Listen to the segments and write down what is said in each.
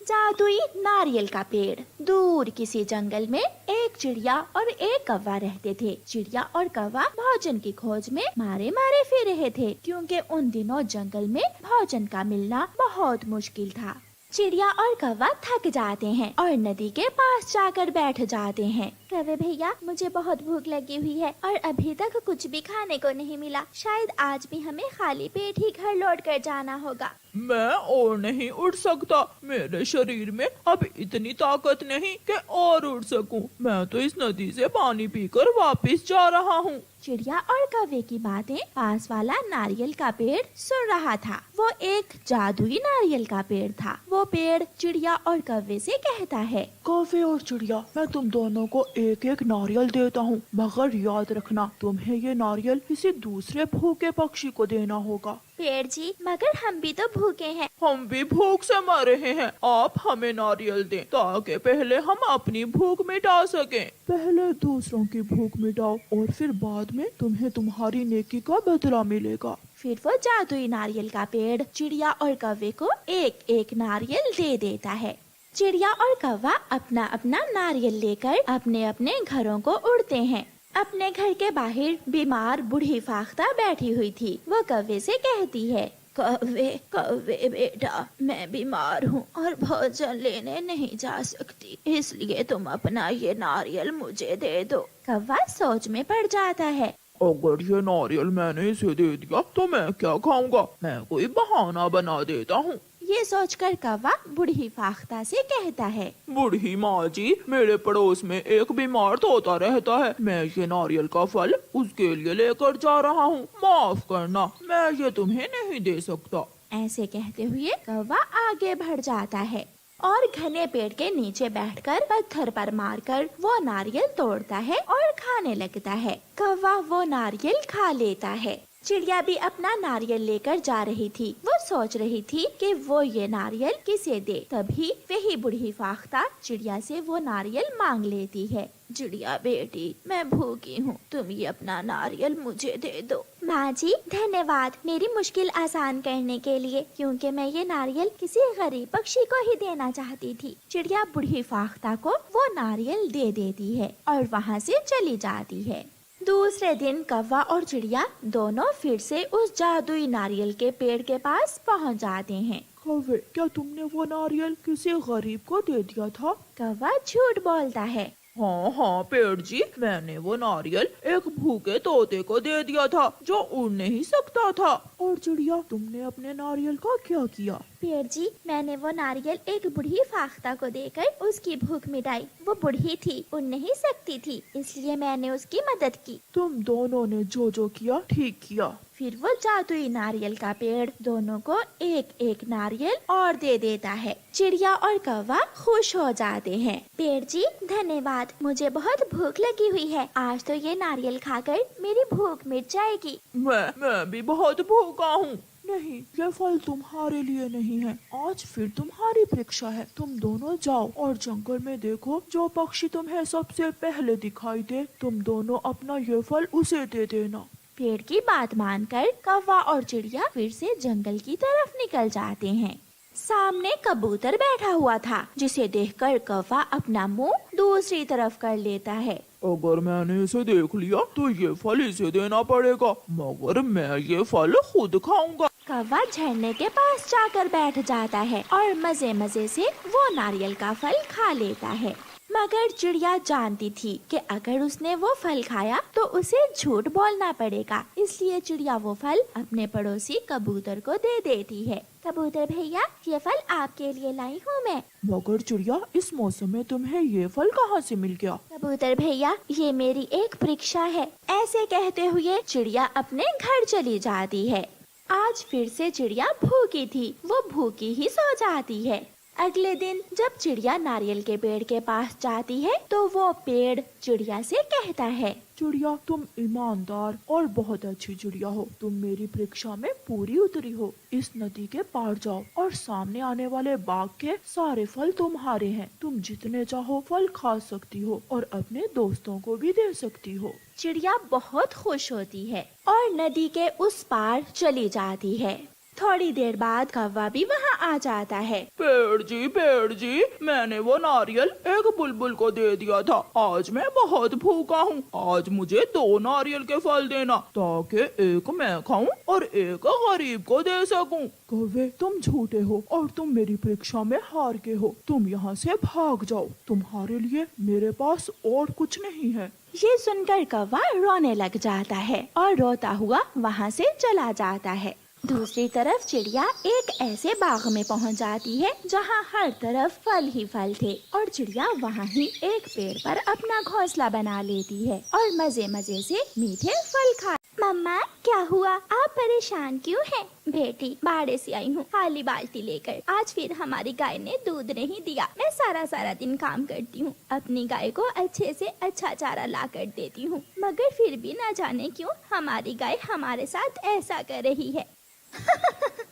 जादुई नारियल का पेड़। दूर किसी जंगल में एक चिड़िया और एक कौवा रहते थे। चिड़िया और कौवा भोजन की खोज में मारे मारे फिर रहे थे, क्योंकि उन दिनों जंगल में भोजन का मिलना बहुत मुश्किल था। चिड़िया और कौवा थक जाते हैं और नदी के पास जाकर बैठ जाते हैं। कौवे भैया, मुझे बहुत भूख लगी हुई है और अभी तक कुछ भी खाने को नहीं मिला। शायद आज भी हमें खाली पेट ही घर लौट कर जाना होगा। मैं और नहीं उड़ सकता। मेरे शरीर में अब इतनी ताकत नहीं कि और उड़ सकूं। मैं तो इस नदी से पानी पीकर वापस जा रहा हूँ। चिड़िया और कौवे की बातें पास वाला नारियल का पेड़ सुन रहा था। वो एक जादुई नारियल का पेड़ था। वो पेड़ चिड़िया और कौवे से कहता है, कौवे और चिड़िया, मैं तुम दोनों को एक एक नारियल देता हूँ, मगर याद रखना तुम्हें ये नारियल किसी दूसरे भूखे पक्षी को देना होगा। पेड़ जी, मगर हम भी तो भूखे हैं। हम भी भूख से मर रहे हैं। आप हमें नारियल दें ताकि पहले हम अपनी भूख मिटा सकें। पहले दूसरों की भूख मिटाओ और फिर बाद में तुम्हें तुम्हारी नेकी का बदला मिलेगा। फिर वो जादुई नारियल का पेड़ चिड़िया और कौवे को एक एक नारियल दे देता है। चिड़िया और कौवा अपना अपना नारियल लेकर अपने अपने घरों को उड़ते हैं। अपने घर के बाहर बीमार बूढ़ी फाख्ता बैठी हुई थी। वो कौवे से कहती है, कौवे कौवे बेटा, मैं बीमार हूँ और भोजन लेने नहीं जा सकती, इसलिए तुम अपना ये नारियल मुझे दे दो। कौवा सोच में पड़ जाता है। अगर ये नारियल मैंने इसे दे दिया तो मैं क्या खाऊंगा? मैं कोई बहाना बना देता हूँ। ये सोचकर कौवा बूढ़ी फाख्ता से कहता है, बूढ़ी माँ जी, मेरे पड़ोस में एक बीमार तोता रहता है। मैं ये नारियल का फल उसके लिए लेकर जा रहा हूँ। माफ करना, मैं ये तुम्हें नहीं दे सकता। ऐसे कहते हुए कौवा आगे बढ़ जाता है और घने पेड़ के नीचे बैठकर पत्थर पर मारकर वो नारियल तोड़ता है और खाने लगता है। कौवा वो नारियल खा लेता है। चिड़िया भी अपना नारियल लेकर जा रही थी। वो सोच रही थी कि वो ये नारियल किसे दे। तभी वही बूढ़ी फाख्ता चिड़िया से वो नारियल मांग लेती है। चिड़िया बेटी, मैं भूखी हूँ, तुम ये अपना नारियल मुझे दे दो। माँ जी, धन्यवाद मेरी मुश्किल आसान करने के लिए, क्योंकि मैं ये नारियल किसी गरीब पक्षी को ही देना चाहती थी। चिड़िया बूढ़ी फाख्ता को वो नारियल दे देती है और वहाँ से चली जाती है। दूसरे दिन कौवा और चिड़िया दोनों फिर से उस जादुई नारियल के पेड़ के पास पहुंच जाते हैं। कौवे, क्या तुमने वो नारियल किसी गरीब को दे दिया था? कौवा झूठ बोलता है। हाँ हाँ पेड़ जी, मैंने वो नारियल एक भूखे तोते को दे दिया था जो उड़ नहीं सकता था। और चिड़िया, तुमने अपने नारियल का क्या किया? पेड़ जी, मैंने वो नारियल एक बूढ़ी फाख्ता को देकर उसकी भूख मिटाई। वो बूढ़ी थी, उड़ नहीं सकती थी, इसलिए मैंने उसकी मदद की। तुम दोनों ने जो किया ठीक किया। फिर वो जादुई नारियल का पेड़ दोनों को एक एक नारियल और दे देता है। चिड़िया और कौवा खुश हो जाते हैं। पेड़ जी, धन्यवाद, मुझे बहुत भूख लगी हुई है। आज तो ये नारियल खाकर मेरी भूख मिट जाएगी। मैं भी बहुत भूखा हूँ। नहीं, ये फल तुम्हारे लिए नहीं है। आज फिर तुम्हारी परीक्षा है। तुम दोनों जाओ और जंगल में देखो, जो पक्षी तुम्हें सबसे पहले दिखाई दे, तुम दोनों अपना ये फल उसे दे देना। पेड़ की बात मानकर कौवा और चिड़िया फिर से जंगल की तरफ निकल जाते हैं। सामने कबूतर बैठा हुआ था, जिसे देखकर कौवा अपना मुंह दूसरी तरफ कर लेता है। अगर मैंने इसे देख लिया तो ये फल इसे देना पड़ेगा, मगर मैं ये फल खुद खाऊंगा। कौवा झरने के पास जाकर बैठ जाता है और मजे मजे से वो नारियल का फल खा लेता है। मगर चिड़िया जानती थी कि अगर उसने वो फल खाया तो उसे झूठ बोलना पड़ेगा, इसलिए चिड़िया वो फल अपने पड़ोसी कबूतर को दे देती है। कबूतर भैया, ये फल आपके लिए लाई हूँ मैं। मगर चिड़िया, इस मौसम में तुम्हें ये फल कहाँ से मिल गया? कबूतर भैया, ये मेरी एक परीक्षा है। ऐसे कहते हुए चिड़िया अपने घर चली जाती है। आज फिर से चिड़िया भूखी थी। वो भूखी ही सो जाती है। अगले दिन जब चिड़िया नारियल के पेड़ के पास जाती है तो वो पेड़ चिड़िया से कहता है, चिड़िया, तुम ईमानदार और बहुत अच्छी चिड़िया हो। तुम मेरी परीक्षा में पूरी उतरी हो। इस नदी के पार जाओ और सामने आने वाले बाग के सारे फल तुम्हारे हैं। तुम जितने चाहो फल खा सकती हो और अपने दोस्तों को भी दे सकती हो। चिड़िया बहुत खुश होती है और नदी के उस पार चली जाती है। थोड़ी देर बाद कौवा भी वहाँ आ जाता है। पेड़ जी, मैंने वो नारियल एक बुलबुल को दे दिया था। आज मैं बहुत भूखा हूँ। आज मुझे 2 नारियल के फल देना, ताकि एक मैं खाऊं और एक गरीब को दे सकूं। कौवे, तुम झूठे हो और तुम मेरी परीक्षा में हार के हो। तुम यहाँ से भाग जाओ। तुम्हारे लिए मेरे पास और कुछ नहीं है। ये सुनकर कौवा रोने लग जाता है और रोता हुआ वहाँ से चला जाता है। दूसरी तरफ चिड़िया एक ऐसे बाग में पहुँच जाती है जहाँ हर तरफ फल ही फल थे और चिड़िया वहाँ ही एक पेड़ पर अपना घोंसला बना लेती है और मजे मजे से मीठे फल खा। मम्मा, क्या हुआ? आप परेशान क्यों हैं? बेटी, बाड़े से आई हूँ खाली बाल्टी लेकर। आज फिर हमारी गाय ने दूध नहीं दिया। मैं सारा दिन काम करती हूँ, अपनी गाय को अच्छे से अच्छा चारा ला कर देती हूँ, मगर फिर भी न जाने क्यों हमारी गाय हमारे साथ ऐसा कर रही है।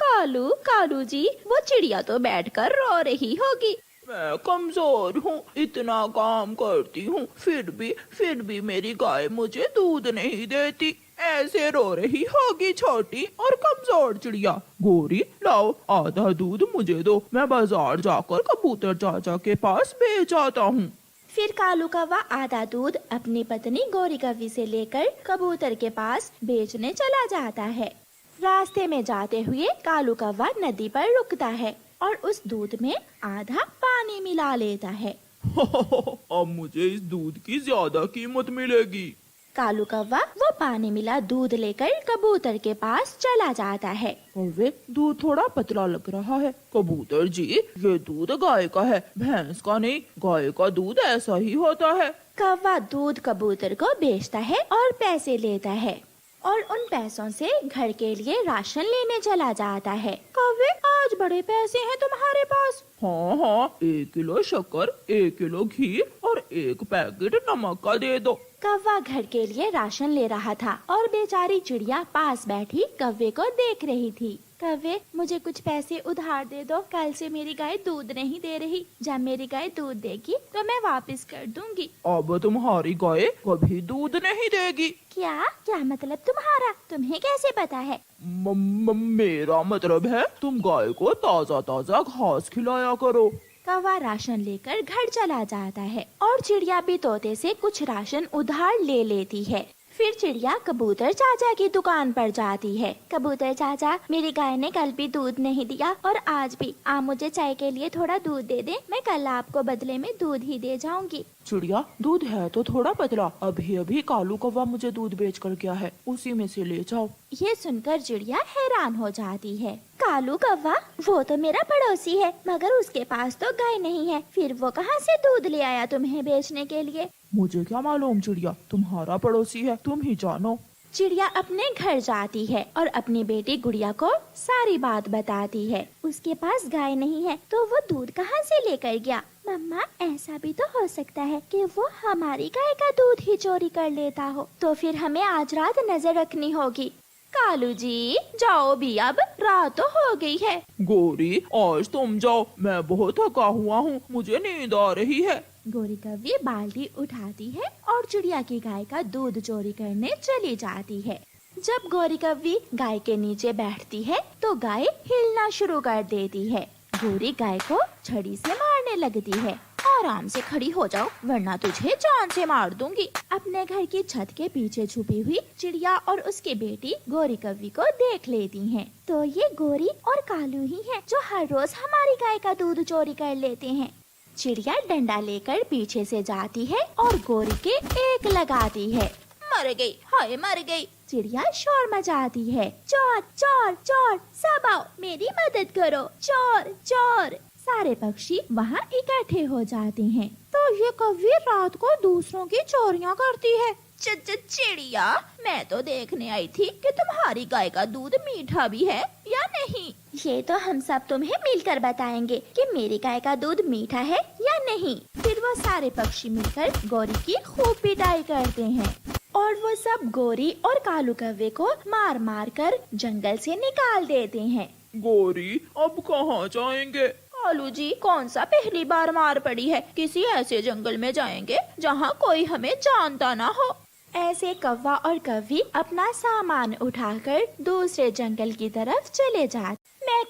कालू जी, वो चिड़िया तो बैठकर रो रही होगी। मैं कमजोर हूँ, इतना काम करती हूँ, फिर भी मेरी गाय मुझे दूध नहीं देती। ऐसे रो रही होगी छोटी और कमजोर चिड़िया। गोरी, लाओ आधा दूध मुझे दो, मैं बाजार जाकर कबूतर चाचा के पास बेच आता हूँ। फिर कालू कौवा आधा दूध अपनी पत्नी गोरी कौवी से लेकर कबूतर के पास बेचने चला जाता है। रास्ते में जाते हुए कालू कौवा नदी पर रुकता है और उस दूध में आधा पानी मिला लेता है। अब मुझे इस दूध की ज्यादा कीमत मिलेगी। कालू कौवा वो पानी मिला दूध लेकर कबूतर के पास चला जाता है। कौवे, दूध थोड़ा पतला लग रहा है। कबूतर जी, ये दूध गाय का है, भैंस का नहीं। गाय का दूध ऐसा ही होता है। कौवा दूध कबूतर को बेचता है और पैसे लेता है और उन पैसों से घर के लिए राशन लेने चला जाता है। कौवे, आज बड़े पैसे हैं तुम्हारे पास। हाँ, 1 किलो शक्कर, 1 किलो घी और 1 पैकेट नमक का दे दो। कौवा घर के लिए राशन ले रहा था और बेचारी चिड़िया पास बैठी कौवे को देख रही थी। कौवे, मुझे कुछ पैसे उधार दे दो, कल से मेरी गाय दूध नहीं दे रही। जब मेरी गाय दूध देगी तो मैं वापस कर दूंगी। अब तुम्हारी गाय कभी दूध नहीं देगी। क्या मतलब तुम्हारा? तुम्हें कैसे पता है? मेरा मतलब है तुम गाय को ताजा ताजा घास खिलाया करो। कौवा राशन लेकर घर चला जाता है और चिड़िया भी तोते से कुछ राशन उधार ले लेती है। फिर चिड़िया कबूतर चाचा की दुकान पर जाती है। कबूतर चाचा, मेरी गाय ने कल भी दूध नहीं दिया और आज भी। आप मुझे चाय के लिए थोड़ा दूध दे दे, मैं कल आपको बदले में दूध ही दे जाऊंगी। चिड़िया, दूध है तो थोड़ा पतला। अभी कालू कौवा मुझे दूध बेच कर गया है, उसी में से ले जाओ। ये सुनकर चिड़िया हैरान हो जाती है। कालू कौवा, वो तो मेरा पड़ोसी है, मगर उसके पास तो गाय नहीं है। फिर वो कहाँ से दूध ले आया तुम्हें बेचने के लिए? मुझे क्या मालूम चिड़िया, तुम्हारा पड़ोसी है, तुम ही जानो। चिड़िया अपने घर जाती है और अपनी बेटी गुड़िया को सारी बात बताती है। उसके पास गाय नहीं है तो वो दूध कहाँ से लेकर गया? मम्मा, ऐसा भी तो हो सकता है कि वो हमारी गाय का दूध ही चोरी कर लेता हो। तो फिर हमें आज रात नजर रखनी होगी। कालू जी, जाओ भी, अब रात तो हो गई है। गोरी, आज तुम जाओ, मैं बहुत थका हुआ हूँ, मुझे नींद आ रही है। गोरी कौवी बाल्टी उठाती है और चिड़िया की गाय का दूध चोरी करने चली जाती है। जब गोरी कौवी गाय के नीचे बैठती है तो गाय हिलना शुरू कर देती है। गोरी गाय को छड़ी से मारने लगती है। आराम से खड़ी हो जाओ, वरना तुझे जान से मार दूंगी। अपने घर की छत के पीछे छुपी हुई चिड़िया और उसकी बेटी गोरी कौवी को देख लेती हैं। तो ये गोरी और कालू ही हैं जो हर रोज हमारी गाय का दूध चोरी कर लेते हैं। चिड़िया डंडा लेकर पीछे से जाती है और गोरी के एक लगाती है। मर गई, हाय मर गई। चिड़िया शोर मचाती है, चोर चोर चोर, सब आओ मेरी मदद करो, चोर चोर। सारे पक्षी वहाँ इकट्ठे हो जाते हैं। तो ये कौवी रात को दूसरों की चोरियाँ करती है। चिड़िया, मैं तो देखने आई थी कि तुम्हारी गाय का दूध मीठा भी है या नहीं। ये तो हम सब तुम्हें मिलकर बताएंगे कि मेरी गाय का दूध मीठा है या नहीं। फिर वो सारे पक्षी मिलकर गौरी की खूब पिटाई करते हैं और वो सब गोरी और कालू कौवे को मार मार कर जंगल से निकाल देते हैं। गोरी, अब कहाँ जाएंगे? कालू जी, कौन सा पहली बार मार पड़ी है? किसी ऐसे जंगल में जाएंगे जहाँ कोई हमें जानता ना हो। ऐसे कौवा और कौवी अपना सामान उठाकर दूसरे जंगल की तरफ चले जाते। मैं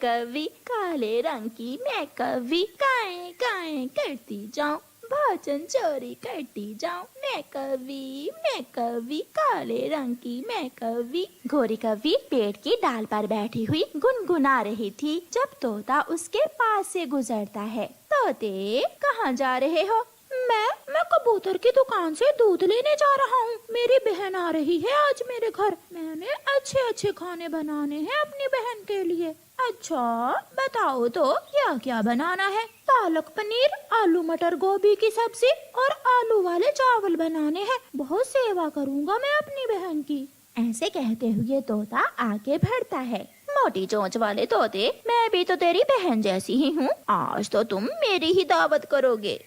कौवी काले रंग की मैं कौवी काए काए करती जाऊं, भोजन चोरी करती जाऊं। मैं कौवी काले रंग की मैं कौवी। गोरी कौवी पेड़ की डाल पर बैठी हुई गुनगुना रही थी जब तोता उसके पास से गुजरता है। तोते कहाँ जा रहे हो? मैं कबूतर की दुकान से दूध लेने जा रहा हूँ। मेरी बहन आ रही है आज मेरे घर। मैंने अच्छे अच्छे खाने बनाने हैं अपनी बहन के लिए। अच्छा बताओ तो क्या क्या बनाना है? पालक पनीर, आलू मटर गोभी की सब्जी और आलू वाले चावल बनाने हैं। बहुत सेवा करूँगा मैं अपनी बहन की। ऐसे कहते हुए तोता आगे बढ़ता है। मोटी चोंच वाले तोते, मैं भी तो तेरी बहन जैसी ही हूँ। आज तो तुम मेरी ही दावत करोगे।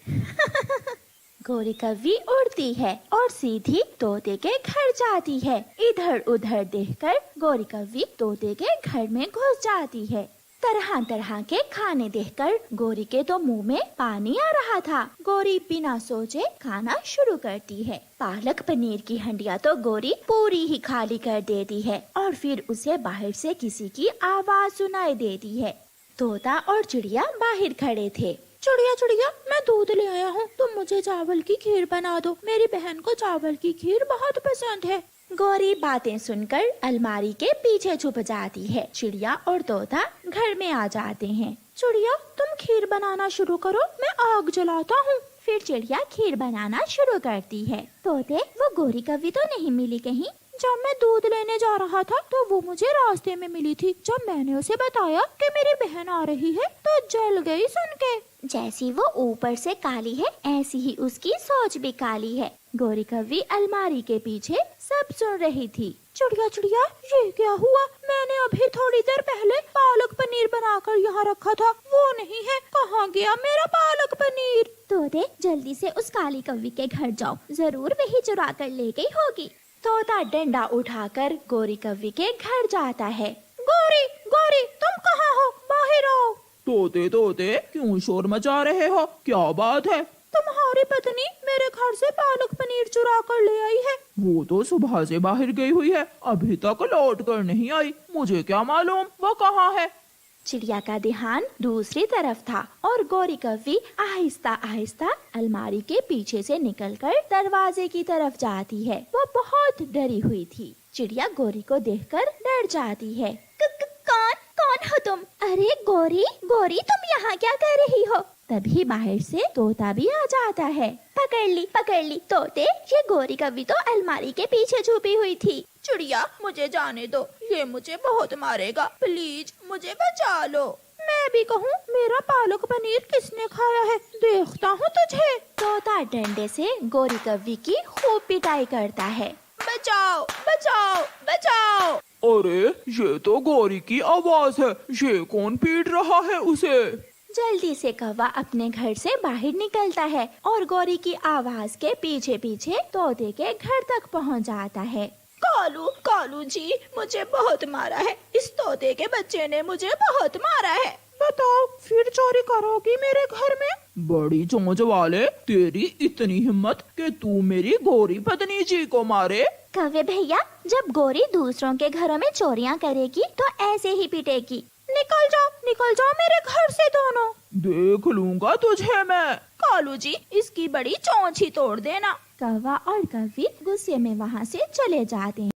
गोरी कौवी उड़ती है और सीधी तोते के घर जाती है। इधर उधर देखकर गोरी कौवी तोते के घर में घुस जाती है। तरह तरह के खाने देखकर गोरी के तो मुंह में पानी आ रहा था। गोरी बिना सोचे खाना शुरू करती है। पालक पनीर की हंडिया तो गोरी पूरी ही खाली कर देती है और फिर उसे बाहर से किसी की आवाज सुनाई देती है। तोता और चिड़िया बाहर खड़े थे। चिड़िया चिड़िया, मैं दूध ले आया हूँ, तुम मुझे चावल की खीर बना दो। मेरी बहन को चावल की खीर बहुत पसंद है। गोरी बातें सुनकर अलमारी के पीछे छुप जाती है। चिड़िया और तोता घर में आ जाते हैं। चिड़िया तुम खीर बनाना शुरू करो, मैं आग जलाता हूँ। फिर चिड़िया खीर बनाना शुरू करती है। तोते वो गोरी कौवी तो नहीं मिली कहीं। जब मैं दूध लेने जा रहा था तो वो मुझे रास्ते में मिली थी। जब मैंने उसे बताया कि मेरी बहन आ रही है तो जल गई सुन के। जैसी वो ऊपर से काली है ऐसी ही उसकी सोच भी काली है। गोरी कौवी अलमारी के पीछे सब सुन रही थी। चिड़िया चिड़िया, ये क्या हुआ? मैंने अभी थोड़ी देर पहले पालक पनीर बनाकर यहाँ रखा था, वो नहीं है। कहाँ गया मेरा पालक पनीर? तोते जल्दी से उस काली कौवी के घर जाओ, जरूर वही चुरा कर ले गई होगी। तोता डंडा उठाकर गोरी कौवी के घर जाता है। गोरी गोरी, तुम कहाँ हो? बाहर आओ। तोते तोते क्यों शोर मचा रहे हो? क्या बात है? तुम्हारी पत्नी मेरे घर से पालक पनीर चुरा कर ले आई है। वो तो सुबह से बाहर गई हुई है, अभी तक लौट कर नहीं आई। मुझे क्या मालूम वो कहाँ है। चिड़िया का ध्यान दूसरी तरफ था और गोरी कौवी आहिस्ता आहिस्ता अलमारी के पीछे से निकलकर दरवाजे की तरफ जाती है। वो बहुत डरी हुई थी। चिड़िया गोरी को देखकर डर जाती है। कौन कौन हो तुम? अरे गोरी गोरी, तुम यहाँ क्या कर रही हो? तभी बाहर से तोता भी आ जाता है। पकड़ ली तोते, ये गोरी कौवी तो अलमारी के पीछे छुपी हुई थी। चिड़िया मुझे जाने दो, ये मुझे बहुत मारेगा, प्लीज मुझे बचा लो। मैं भी कहूँ, मेरा पालक पनीर किसने खाया है, देखता हूँ तुझे। तोता डंडे से गोरी कौवी की खूब पिटाई करता है। बचाओ बचाओ बचाओ। अरे ये तो गोरी की आवाज है, ये कौन पीट रहा है उसे? जल्दी से कौवा अपने घर से बाहर निकलता है और गोरी की आवाज के पीछे पीछे तोते के घर तक पहुंच जाता है। कालू जी, मुझे बहुत मारा है, इस तोते के बच्चे ने मुझे बहुत मारा है। बताओ फिर चोरी करोगी मेरे घर में? बड़ी चोंच वाले, तेरी इतनी हिम्मत कि तू मेरी गोरी पत्नी जी को मारे? कौवे भैया, जब गोरी दूसरों के घरों में चोरियां करेगी तो ऐसे ही पिटेगी। निकल जाओ मेरे घर से दोनों। देख लूंगा तुझे मैं। कालू जी, इसकी बड़ी चोंच ही तोड़ देना। कौवा और कौवी गुस्से में वहाँ से चले जाते हैं।